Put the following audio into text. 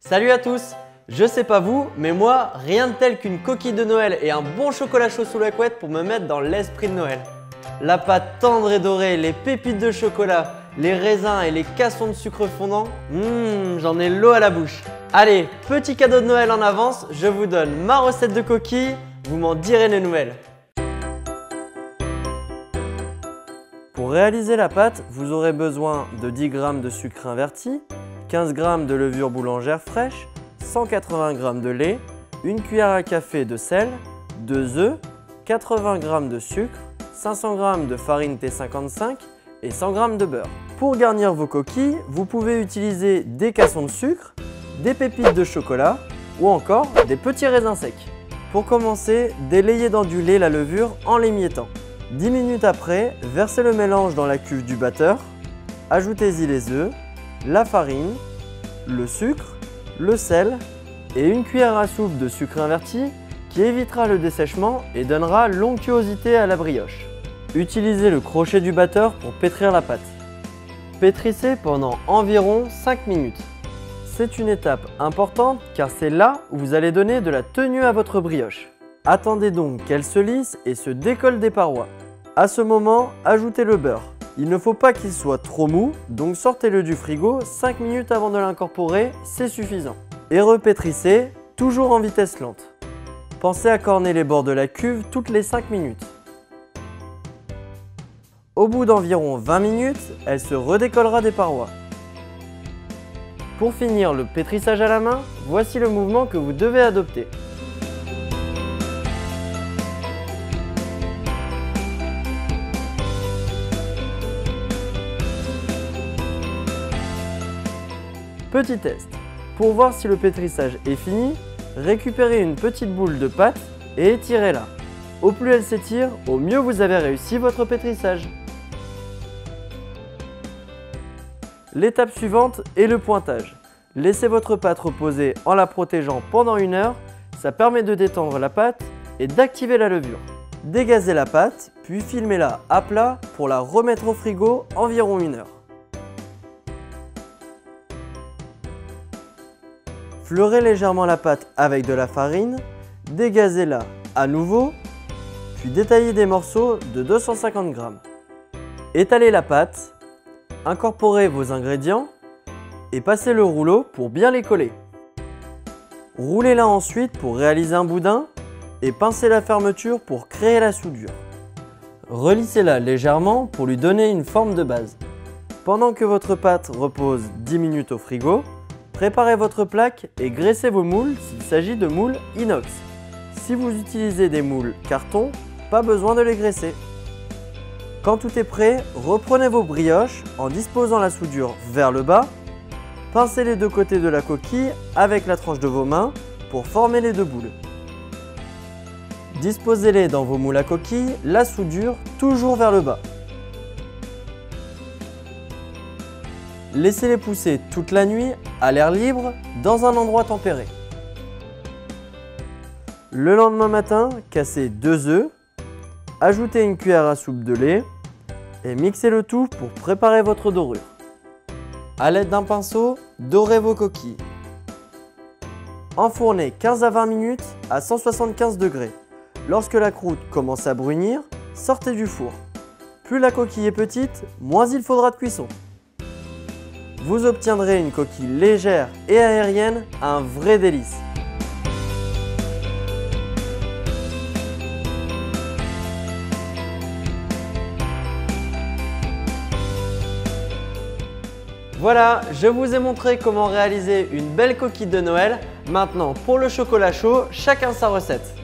Salut à tous! Je sais pas vous, mais moi, rien de tel qu'une coquille de Noël et un bon chocolat chaud sous la couette pour me mettre dans l'esprit de Noël. La pâte tendre et dorée, les pépites de chocolat, les raisins et les cassons de sucre fondant, j'en ai l'eau à la bouche. Allez, petit cadeau de Noël en avance, je vous donne ma recette de coquille, vous m'en direz des nouvelles. Pour réaliser la pâte, vous aurez besoin de 10 g de sucre inverti, 15 g de levure boulangère fraîche, 180 g de lait, une cuillère à café de sel, 2 œufs, 80 g de sucre, 500 g de farine T55 et 100 g de beurre. Pour garnir vos coquilles, vous pouvez utiliser des cassons de sucre, des pépites de chocolat ou encore des petits raisins secs. Pour commencer, délayez dans du lait la levure en l'émiettant. 10 minutes après, versez le mélange dans la cuve du batteur, ajoutez-y les œufs, la farine, le sucre, le sel et une cuillère à soupe de sucre inverti qui évitera le dessèchement et donnera l'onctuosité à la brioche. Utilisez le crochet du batteur pour pétrir la pâte. Pétrissez pendant environ 5 minutes. C'est une étape importante car c'est là où vous allez donner de la tenue à votre brioche. Attendez donc qu'elle se lisse et se décolle des parois. À ce moment, ajoutez le beurre. Il ne faut pas qu'il soit trop mou, donc sortez-le du frigo 5 minutes avant de l'incorporer, c'est suffisant. Et repétrissez, toujours en vitesse lente. Pensez à corner les bords de la cuve toutes les 5 minutes. Au bout d'environ 20 minutes, elle se redécollera des parois. Pour finir le pétrissage à la main, voici le mouvement que vous devez adopter. Petit test. Pour voir si le pétrissage est fini, récupérez une petite boule de pâte et étirez-la. Au plus elle s'étire, au mieux vous avez réussi votre pétrissage. L'étape suivante est le pointage. Laissez votre pâte reposer en la protégeant pendant 1 heure, ça permet de détendre la pâte et d'activer la levure. Dégazez la pâte, puis filmez-la à plat pour la remettre au frigo environ 1 heure. Fleurez légèrement la pâte avec de la farine, dégazez-la à nouveau, puis détaillez des morceaux de 250 g. Étalez la pâte, incorporez vos ingrédients et passez le rouleau pour bien les coller. Roulez-la ensuite pour réaliser un boudin et pincez la fermeture pour créer la soudure. Relissez-la légèrement pour lui donner une forme de base. Pendant que votre pâte repose 10 minutes au frigo, préparez votre plaque et graissez vos moules s'il s'agit de moules inox. Si vous utilisez des moules carton, pas besoin de les graisser. Quand tout est prêt, reprenez vos brioches en disposant la soudure vers le bas. Pincez les deux côtés de la coquille avec la tranche de vos mains pour former les deux boules. Disposez-les dans vos moules à coquille, la soudure toujours vers le bas. Laissez-les pousser toute la nuit à l'air libre dans un endroit tempéré. Le lendemain matin, cassez 2 œufs, ajoutez une cuillère à soupe de lait et mixez le tout pour préparer votre dorure. A l'aide d'un pinceau, dorez vos coquilles. Enfournez 15 à 20 minutes à 175 degrés. Lorsque la croûte commence à brunir, sortez du four. Plus la coquille est petite, moins il faudra de cuisson. Vous obtiendrez une coquille légère et aérienne, un vrai délice. Voilà, je vous ai montré comment réaliser une belle coquille de Noël. Maintenant, pour le chocolat chaud, chacun sa recette.